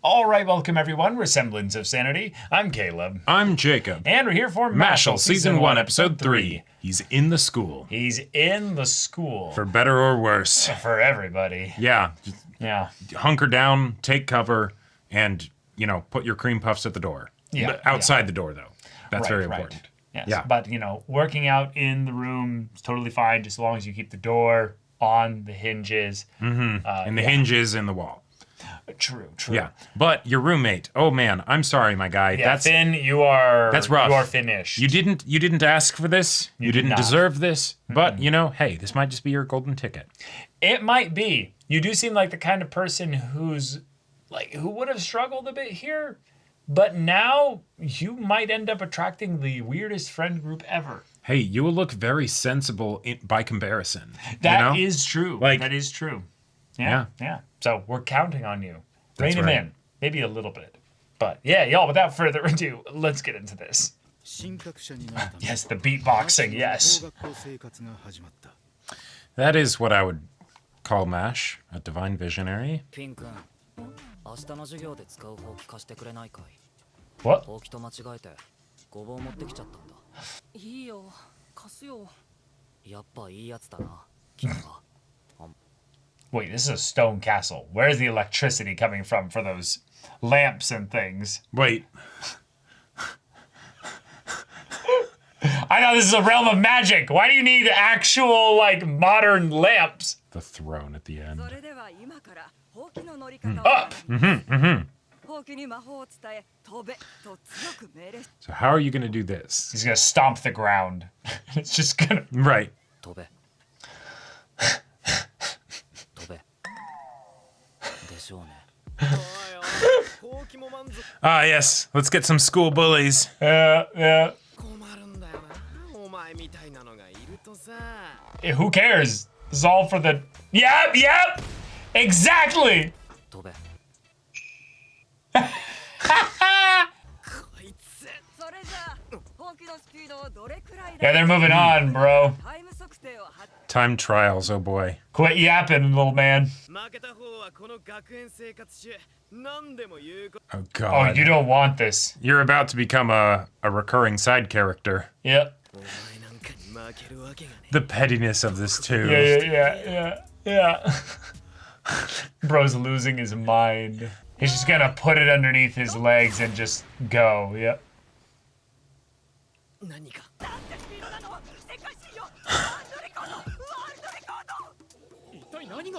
All right, welcome everyone. We're Semblance of Sanity. I'm Caleb. I'm Jacob. And we're here for Mashle, Season 1, Episode 3. He's in the school. He's in the school. For better or worse. For everybody. Yeah. Yeah. Hunker down, take cover, and, put your cream puffs at the door. Yeah. Outside the door, though. That's very important. Right. Yes. Yeah. But, working out in the room is totally fine, just as long as you keep the door on the hinges. Mm-hmm. And the hinges in the wall. True. Yeah. But your roommate, oh man, I'm sorry, my guy. Yeah, Finn, that's rough. You are finished. You didn't ask for this. You didn't deserve this. But, hey, this might just be your golden ticket. It might be. You do seem like the kind of person who would have struggled a bit here, but now you might end up attracting the weirdest friend group ever. Hey, you will look very sensible by comparison. That is true. That is true. Yeah. So we're counting on you. Rein him in. Maybe a little bit. But yeah, y'all, without further ado, let's get into this. Yes, the beatboxing, yes. That is what I would call Mash, a divine visionary. What? Wait, this is a stone castle. Where's the electricity coming from for those lamps and things? Wait. I know this is a realm of magic. Why do you need actual, modern lamps? The throne at the end. Up! So how are you going to do this? He's going to stomp the ground. It's just going to... Right. Ah, yes. Let's get some school bullies. Yeah. Who cares? This is all for the... Yep! Exactly! Yeah, they're moving on, bro. Time trials, oh boy. Quit yapping, little man. Oh god. Oh, you don't want this. You're about to become a recurring side character. Yep. The pettiness of this too. Yeah. Bro's losing his mind. He's just gonna put it underneath his legs and just go. Yep.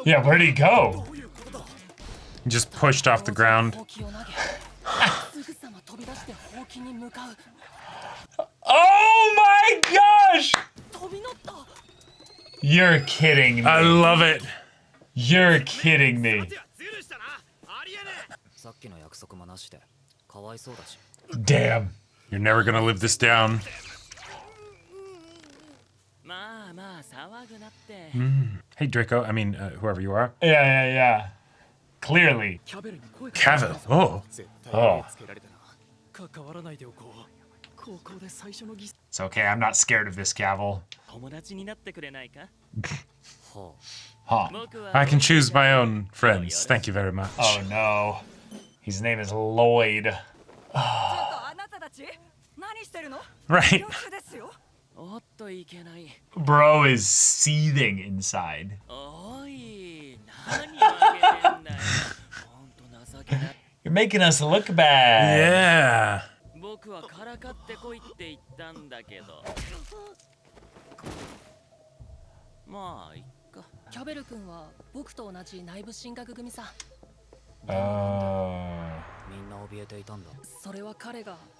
Yeah, where'd he go? Just pushed off the ground. Oh my gosh! You're kidding me. I love it. You're kidding me. Damn. You're never gonna live this down. Hey Draco, I mean, whoever you are. Yeah. Clearly. Cavill. Oh. It's okay, I'm not scared of this Cavill. I can choose my own friends. Thank you very much. Oh no. His name is Lloyd. Right. Bro is seething inside. You're making us look bad. Yeah.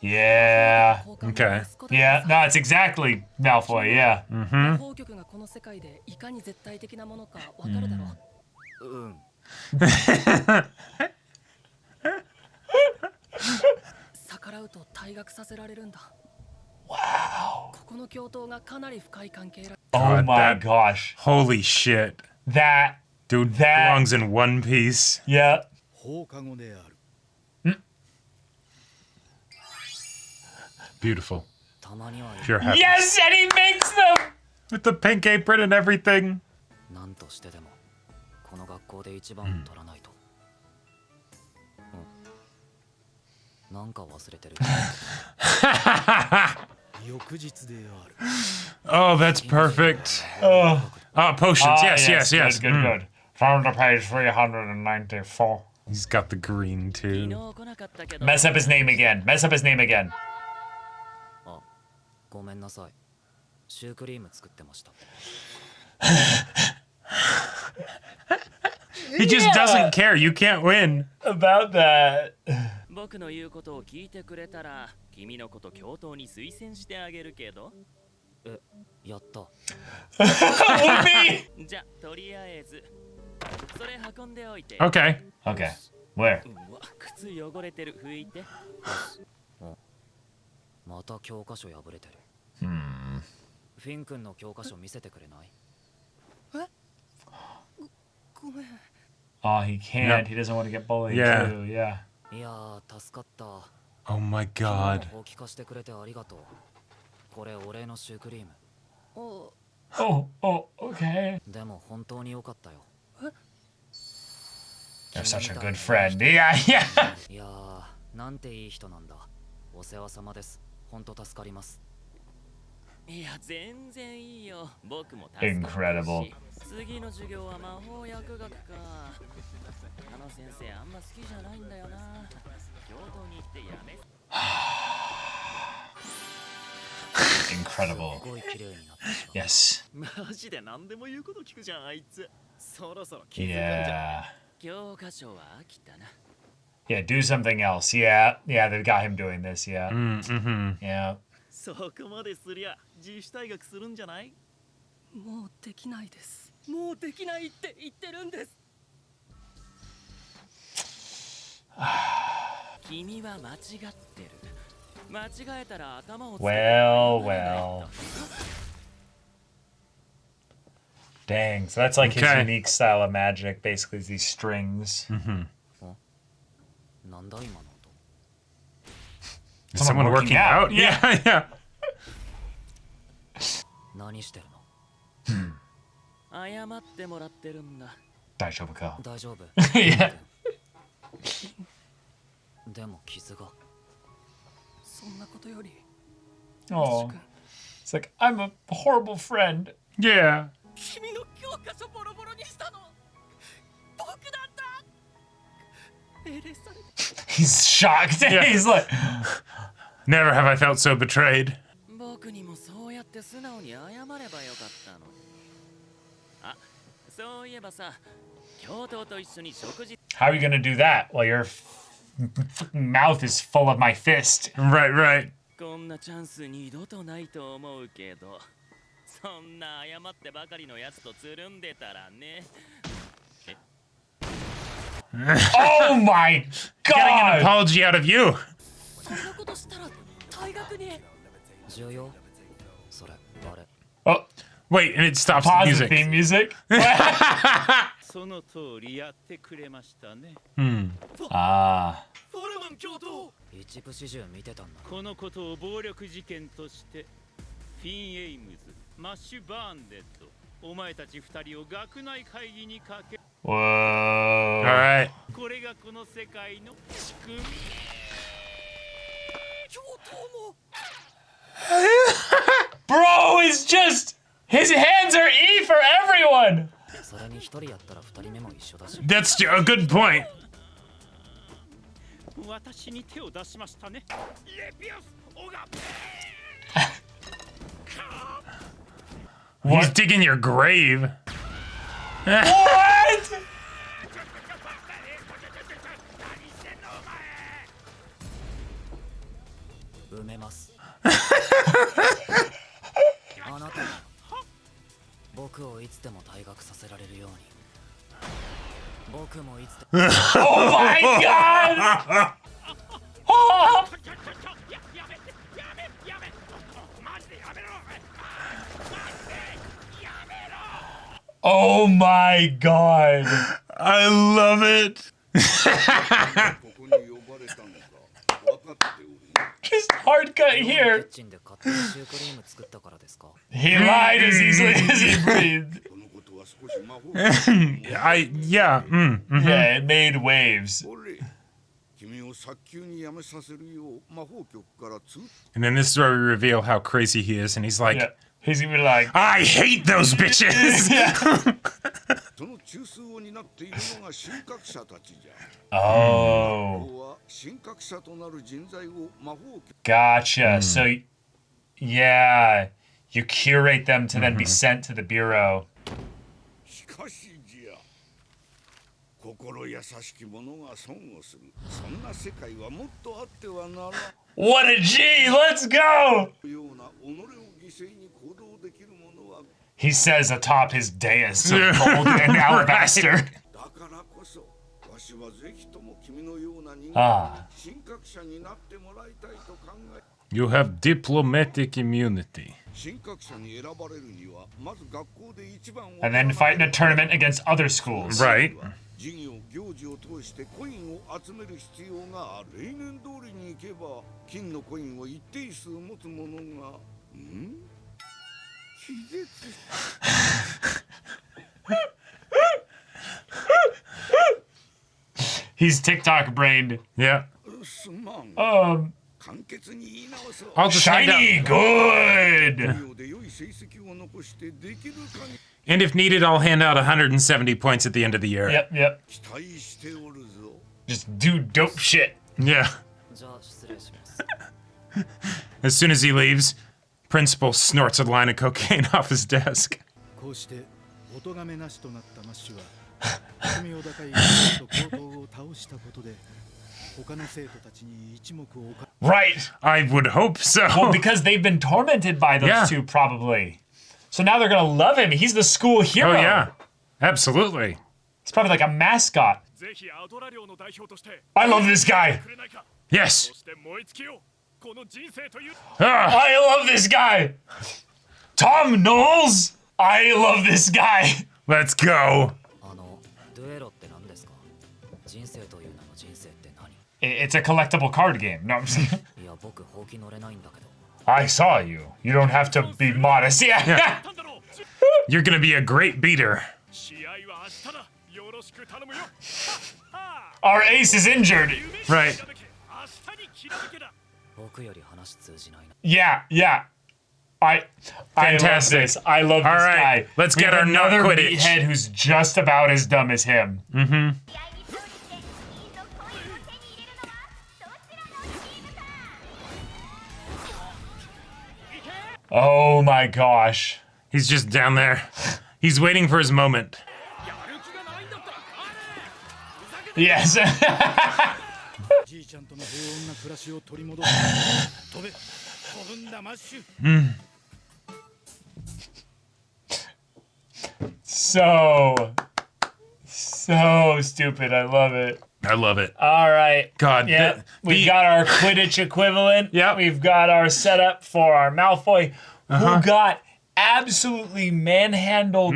Yeah. Okay. Yeah, no, it's exactly Malfoy, yeah. Wow. Oh my gosh. Holy shit. That Dude belongs in One Piece. Yeah. Beautiful. Pure happiness. Yes, and he makes them! With the pink apron and everything. Oh, that's perfect. Oh, potions. Yes. Good. Found to page 394. He's got the green too. Mess up his name again. He just doesn't care. You can't win. About that. Okay. Where? また教科書破れてる。フィン君の教科書見せてくれない？ごめん。 Oh, he can't. He doesn't want to get bullied too. Yeah. いや、助かった。 Oh my god. 放棄化してくれてありがとう。これお礼のシュークリーム。Oh, okay. でも本当に良かったよ。 You're such a good friend. Yeah. いや、なんていい人なんだ。お世話様です。本当助かります。いや、全然いいよ。僕も助かるし。Incredible. 次の授業は魔法薬学か。あの先生あんま好きじゃないんだよな。教頭に行ってやめ。Incredible. Yes. マジで何でも言うこと聞くじゃんあいつ。そろそろ気づくんじゃ。教科書は飽きたな。 Yeah, do something else. Yeah, they've got him doing this. Yeah. Yeah. そこまですりゃ自主退学するんじゃない？もうできないです。もうできないって言ってるんです。君は間違ってる。間違えたら頭を。Well. Dang. So that's like his unique style of magic. Basically, is these strings. Is someone working out? Yeah. 何してるの？謝ってもらってるんだ。大丈夫か？大丈夫。Yeah. でも傷が。そんなことより。Oh. It's like I'm a horrible friend. Yeah. 君の教科書ボロボロにしたの。僕なんだ。命令された。 He's shocked. He's like, never have I felt so betrayed. 僕にもそうやって素直に謝ればよかったのに。あ、そういえばさ、教頭と一緒に食事。 how are you gonna do that while your mouth is full of my fist? Right. こんなチャンス二度とないと思うけど、そんな謝ってばかりのやつとつるんでたらね。 Oh my Getting an god! apology out of you. そんなことしたら大学に。重要。それあれ。 Oh, Wait, and it stops the pause the music. theme music. その通りやってくれましたね。 Ah. フォルマン教頭。一部始終見てたんだ。このことを暴力事件としてフィン・エイムズ、マッシュ・バーンデッド、お前たち二人を学内会議にかけ。 Whoa. All right. これがこの世界の仕組み。教頭も。 Bro is just his hands are E for everyone. それに一人やったら二人目も一緒だし。 That's a good point. 私に手を出しましたね。レピオス、オガ。 He's digging your grave. What? 埋めます。あなたに僕をいつでも退学させられるように。僕もいつでも。 Oh my god! Oh my god! I love it. Just hard cut here. キッチンで勝手にシュークリーム作ったからですか。 He lied as easily as he breathed. Yeah. Yeah, it made waves. And then this is where we reveal how crazy he is, and he's like, Yeah. He's gonna be like, I hate those bitches! oh. Gotcha. So, yeah, you curate them to then be sent to the bureau. What a G! Let's go! He says atop his dais of gold and alabaster. Ah. You have diplomatic immunity. And then fight in a tournament against other schools. Right. He's TikTok brained. Yeah. I'll just hand shiny out, good. and if needed, I'll hand out 170 points at the end of the year. Yep. Just do dope shit. Yeah. じゃあ失礼します As soon as he leaves, Principal snorts a line of cocaine off his desk. こうしてお咎めなしとなったマッシュは罪を高い生徒と高等を倒したことで他の生徒たちに一目置か Right. I would hope so. Well, because they've been tormented by those Yeah. two, probably. So now they're gonna love him. He's the school hero. Oh, yeah. Absolutely. He's probably like a mascot. ぜひアドラ寮の代表として I love this guy. くれないか Yes. そして燃え尽きようこの人生という Ah, I love this guy. Tom Knowles. I love this guy. let's go. あのデュエロって何ですか人生という名の人生って何 It's a collectible card game. No, I'm just kidding. いや僕ほうき乗れないんだけど I saw you. You don't have to be modest. Yeah. なんだろう You're gonna be a great beater. 試合は明日だよろしく頼むよ Our ace is injured. Right. 明日にきらめけだ 僕より話通じないな Yeah. I love Fantastic. this. I love All this right, guy. let's We get have our not another Quidditch. meathead who's just about as dumb as him. Oh my gosh. He's just down there. He's waiting for his moment. やる気がないんだったら帰れ Yes. じいちゃんとの平穏な暮らしを取り戻す飛べ飛ぶんだマッシュ So stupid. I love it. I love it. All right. God. Yeah, we've got our Quidditch equivalent. Yep. We've got our setup for our Malfoy, who got absolutely manhandled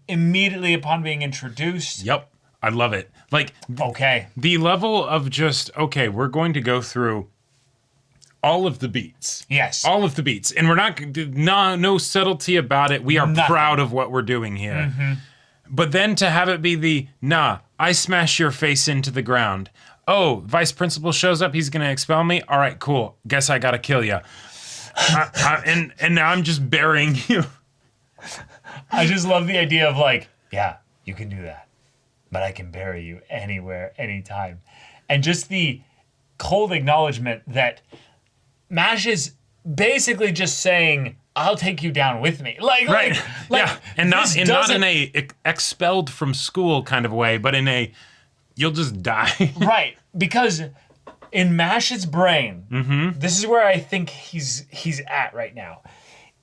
immediately upon being introduced. Yep. I love it. Like, Okay. the level of just, okay, we're going to go through all of the beats. Yes. All of the beats. And we're not, no subtlety about it. We are Nothing. proud of what we're doing here. But then to have it be the, nah, I smash your face into the ground. Oh, vice principal shows up, he's gonna expel me? All right, cool. Guess I gotta kill you. And now I'm just burying you. I just love the idea of like, yeah, you can do that, but I can bury you anywhere, anytime. And just the cold acknowledgement that Mash is basically just saying, I'll take you down with me. Right. Yeah. And not in doesn't- a expelled from school kind of way, but in a you'll just die. Right, because in Mash's brain, this is where I think he's at right now,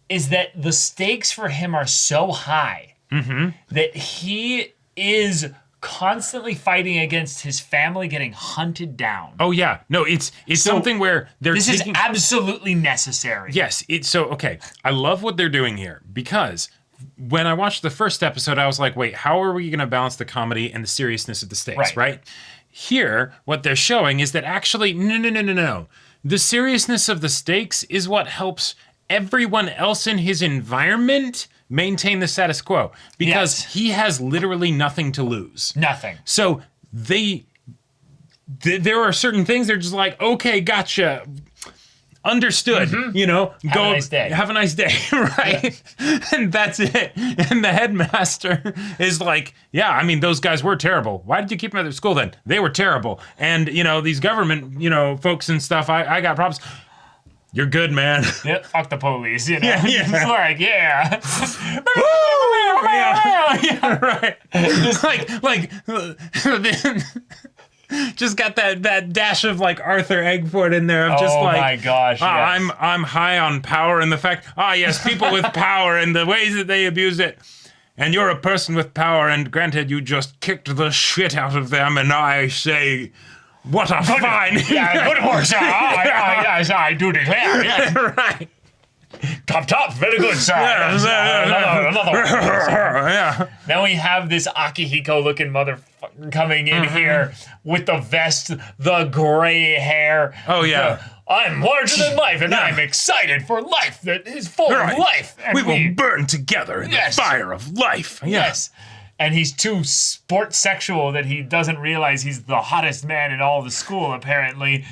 is that the stakes for him are so high that he is constantly fighting against his family getting hunted down. Oh yeah. No, it's So, something where they're This taking is absolutely necessary. Yes, it's so okay. I love what they're doing here because when I watched the first episode, I was like, wait, how are we going to balance the comedy and the seriousness of the stakes, right? Here, what they're showing is that actually, no. The seriousness of the stakes is what helps everyone else in his environment maintain the status quo because Yes. he has literally nothing to lose. Nothing. So they there are certain things they're just like, okay, gotcha. Understood, you know, Have a nice day. Have a nice day, right? Yeah. And that's it. And the headmaster is like, yeah, I mean, those guys were terrible. Why did you keep them at their school then? They were terrible. And, you know, these government, you know, folks and stuff, I got problems. You're good, man. Yep, fuck the police, you know? Yeah. It's like, yeah. Yeah, right. Just like just got that dash of like Arthur Eggford in there of just oh like, my gosh, yes. I'm high on power and the fact, yes, people with power and the ways that they abuse it. And you're a person with power, and granted, you just kicked the shit out of them, and I say, what a fine. Yeah, good horse, I do declare, yes. Right. Top, very good, sir. Another one. Yeah. Then we have this Akihiko-looking motherfucker coming in here with the vest, the gray hair. Oh, yeah. I'm larger than life, and I'm excited for life that is full of life. And we will burn together in the fire of life. Yes. And he's too sports sexual that he doesn't realize he's the hottest man in all the school, apparently.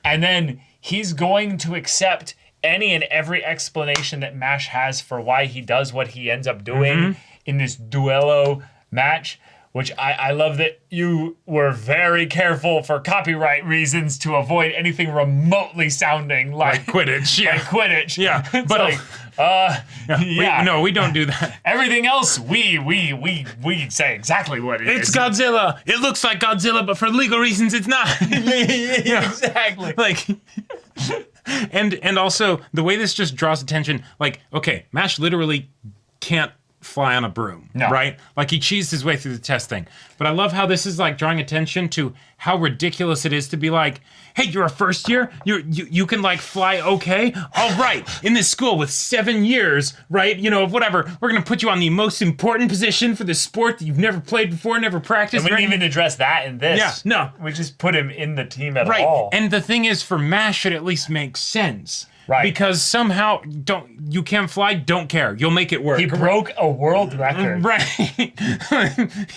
And then he's going to accept any and every explanation that Mash has for why he does what he ends up doing in this duello match, which I love that you were very careful for copyright reasons to avoid anything remotely sounding like Quidditch. Yeah. Like Quidditch. Yeah. It's But like, no, we don't do that. Everything else, we say exactly what it is. It's Godzilla. It looks like Godzilla, but for legal reasons, it's not. Exactly. Like, and also the way this just draws attention. Like, okay, Mash literally can't fly on a broom, right? Like he cheesed his way through the test thing. But I love how this is like drawing attention to how ridiculous it is to be like, hey, you're a first year? You can like fly okay? All right, in this school with 7 years, right? You know, whatever, we're gonna put you on the most important position for this sport that you've never played before, never practiced. And we didn't even address that in this. Yeah, no. We just put him in the team at right. all. And the thing is, for Mash, it at least makes sense. Right. Because somehow you can't fly, don't care. You'll make it work. He broke a world record. Right.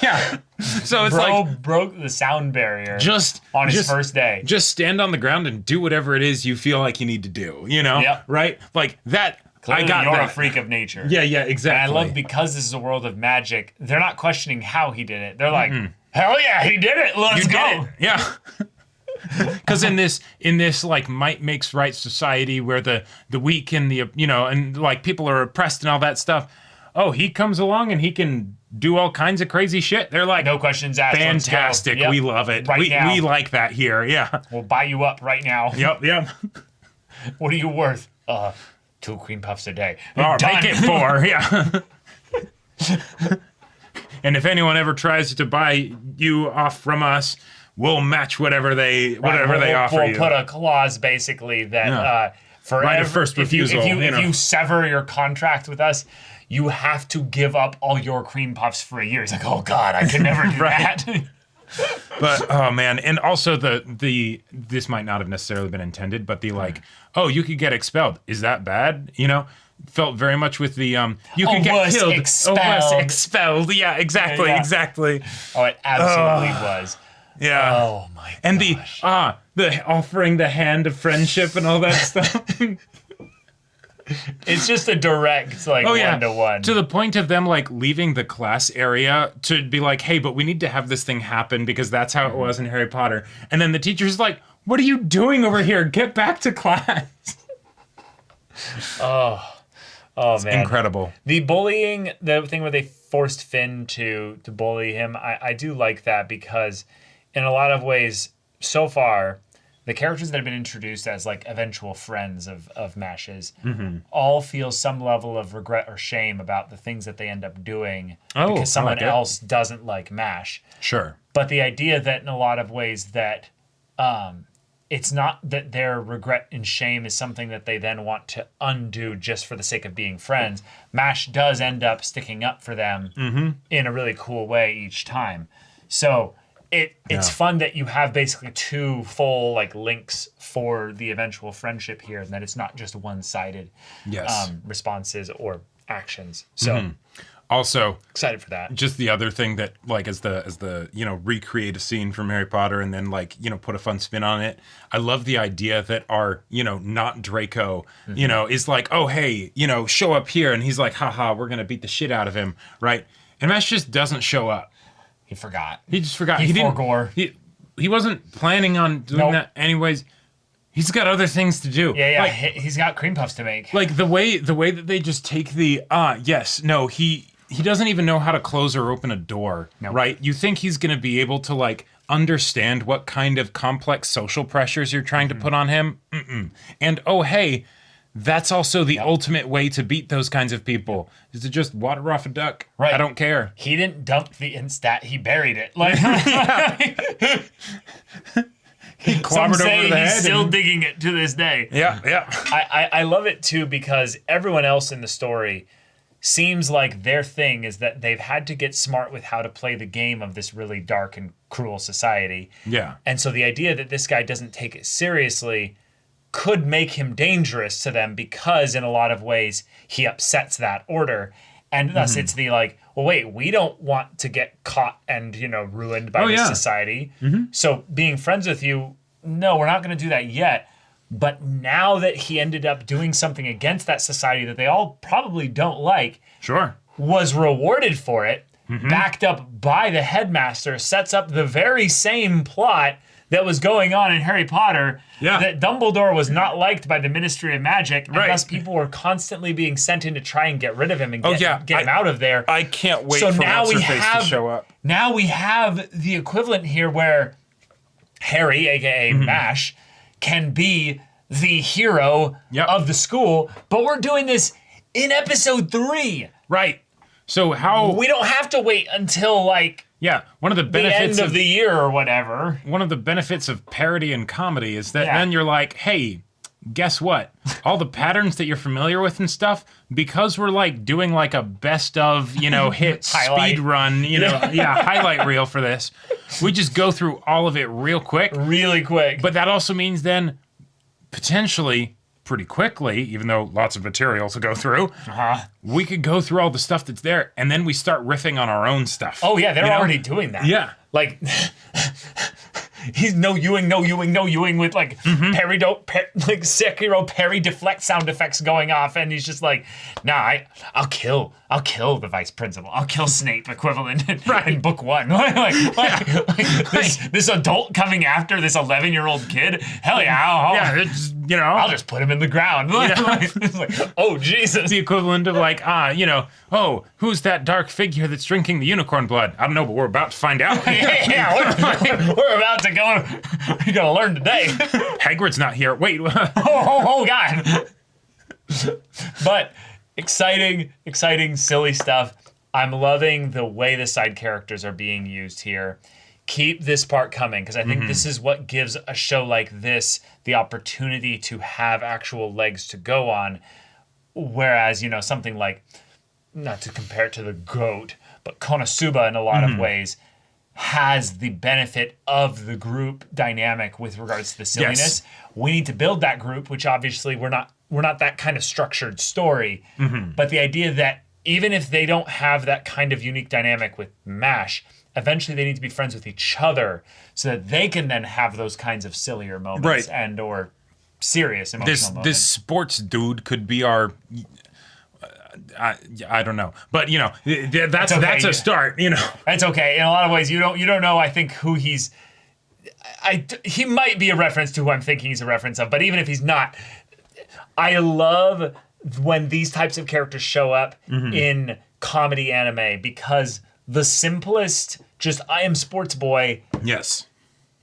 Yeah. So it's broke the sound barrier just on his first day. Just stand on the ground and do whatever it is you feel like you need to do, you know? Yep. Right? Like that. Clearly, I got you're that. a freak of nature. Yeah, exactly. And I love because this is a world of magic, they're not questioning how he did it. They're like, hell yeah, he did it. Let's go. Yeah. Because in this like might makes right society where the weak and the and like people are oppressed and all that stuff, he comes along and he can do all kinds of crazy shit. They're like, no questions asked. Fantastic. Yep. We love it. Now. We like that here. Yeah. We'll buy you up right now. Yep. What are you worth? 2 cream puffs a day. Make it 4. Yeah. And if anyone ever tries to buy you off from us, we'll match whatever they offer you. We'll put a clause basically that for right of first refusal. If you sever your contract with us, you have to give up all your cream puffs for a year. He's like, oh God, I can never do that. But oh man, and also the this might not have necessarily been intended, but the like, you could get expelled. Is that bad? You know? Felt very much with the you could get killed. Expelled. Yeah, exactly. Oh, it absolutely was. Yeah. Oh my gosh. And the offering the hand of friendship and all that stuff. It's just a direct one-to-one. To the point of them like leaving the class area to be like, hey, but we need to have this thing happen because that's how it was in Harry Potter. And then the teacher's like, what are you doing over here? Get back to class. Oh man, incredible. The bullying, the thing where they forced Finn to bully him, I do like that because in a lot of ways, so far, the characters that have been introduced as like eventual friends of Mash's all feel some level of regret or shame about the things that they end up doing because someone else doesn't like Mash. Sure. But the idea that in a lot of ways that it's not that their regret and shame is something that they then want to undo just for the sake of being friends. Mash does end up sticking up for them in a really cool way each time. So it's fun that you have basically 2 full like links for the eventual friendship here, and that it's not just one-sided responses or actions. So Also, excited for that. Just the other thing that, like, as the recreate a scene from Harry Potter and then, like, put a fun spin on it. I love the idea that our, not Draco, is like, oh, hey, show up here. And he's like, haha, we're going to beat the shit out of him, right? And Mash just doesn't show up. He forgot. He just forgot. He forgore. He wasn't planning on doing that anyways. He's got other things to do. Yeah. Like, he's got cream puffs to make. Like, the way that they just take the, he doesn't even know how to close or open a door, right? You think he's going to be able to, like, understand what kind of complex social pressures you're trying to put on him? Mm-mm. And, oh, hey, that's also the ultimate way to beat those kinds of people, is to just water off a duck. Right. I don't care. He didn't dump the instat, he buried it. Like, he clobbered over the head. He's still digging it to this day. Yeah. I love it, too, because everyone else in the story seems like their thing is that they've had to get smart with how to play the game of this really dark and cruel society. Yeah. And so the idea that this guy doesn't take it seriously could make him dangerous to them because in a lot of ways he upsets that order. And thus it's the like, well, wait, we don't want to get caught and, ruined by this society. So being friends with you, no, we're not going to do that yet. But now that he ended up doing something against that society that they all probably don't like, was rewarded for it, backed up by the headmaster, sets up the very same plot that was going on in Harry Potter, that Dumbledore was not liked by the Ministry of Magic, and thus people were constantly being sent in to try and get rid of him and get him out of there. I can't wait for What's-Her-Face to show up. Now we have the equivalent here where Harry, a.k.a. Mash, can be the hero of the school, but we're doing this in episode 3. Right. So how... We don't have to wait until, like... Yeah, one of the benefits the end of the year or whatever. One of the benefits of parody and comedy is that then you're like, hey, guess what? All the patterns that you're familiar with and stuff, because we're like doing like a best of, hit speed run, highlight reel for this. We just go through all of it real quick. Really quick. But that also means then potentially pretty quickly, even though lots of material to go through, we could go through all the stuff that's there, and then we start riffing on our own stuff. Oh, yeah, they're already doing that. Yeah. Like, he's no Ewing with, like, Sekiro parry deflect sound effects going off, and he's just like, nah, I'll kill the vice principal. I'll kill Snape equivalent in book 1. This adult coming after this 11-year-old kid? Hell yeah, I'll just put him in the ground. It's like, oh, Jesus. The equivalent of like, oh, who's that dark figure that's drinking the unicorn blood? I don't know, but we're about to find out. We're about to go. We're gonna learn today. Hagrid's not here. Wait. oh, God. But exciting, silly stuff. I'm loving the way the side characters are being used here. Keep this part coming, because I think this is what gives a show like this the opportunity to have actual legs to go on. Whereas, something like, not to compare it to the GOAT, but Konosuba in a lot of ways has the benefit of the group dynamic with regards to the silliness. Yes. We need to build that group, which obviously we're not that kind of structured story. But the idea that even if they don't have that kind of unique dynamic with MASH, eventually they need to be friends with each other so that they can then have those kinds of sillier moments and or serious emotional moments. This sports dude could be our... I don't know, but that's a start. It's okay. In a lot of ways, you don't know. I think who he's. He might be a reference to who I'm thinking he's a reference of, but even if he's not, I love when these types of characters show up in comedy anime because the simplest, just I am sports boy. Yes.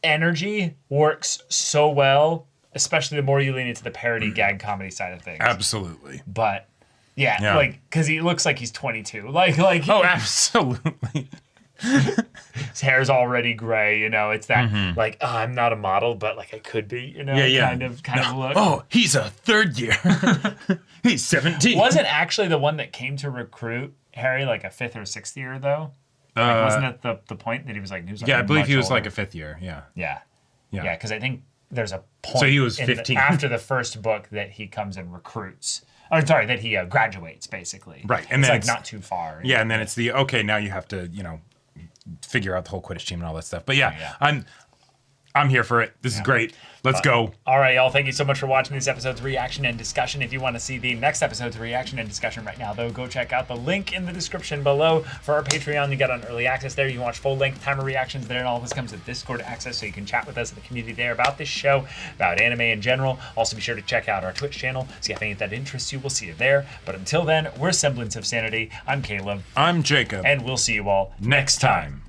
Energy works so well, especially the more you lean into the parody gag comedy side of things. Absolutely. But. Yeah, like, because he looks like he's 22. Like. Oh, absolutely. His hair's already gray, it's that, like, oh, I'm not a model, but, like, I could be, kind of look. Oh, he's a third year. He's 17. Wasn't actually the one that came to recruit Harry, like, a 5th or 6th year, though? Like, wasn't it the point that he was, like, I believe he was, like, a 5th year, Yeah, because I think there's a point so he was 15 after the first book that he comes and recruits Or sorry, that he graduates basically. Right, and it's then like not too far. Yeah, and then it's the okay. Now you have to figure out the whole Quidditch team and all that stuff. But yeah. I'm here for it. This is great. Let's go. All right, y'all. Thank you so much for watching this episode's reaction and discussion. If you want to see the next episode's reaction and discussion right now, though, go check out the link in the description below for our Patreon. You get on early access there. You can watch full-length timer reactions there, and all this comes with Discord access, so you can chat with us in the community there about this show, about anime in general. Also, be sure to check out our Twitch channel. See if any of that interests you. We'll see you there. But until then, we're Semblance of Sanity. I'm Caleb. I'm Jacob. And we'll see you all next time.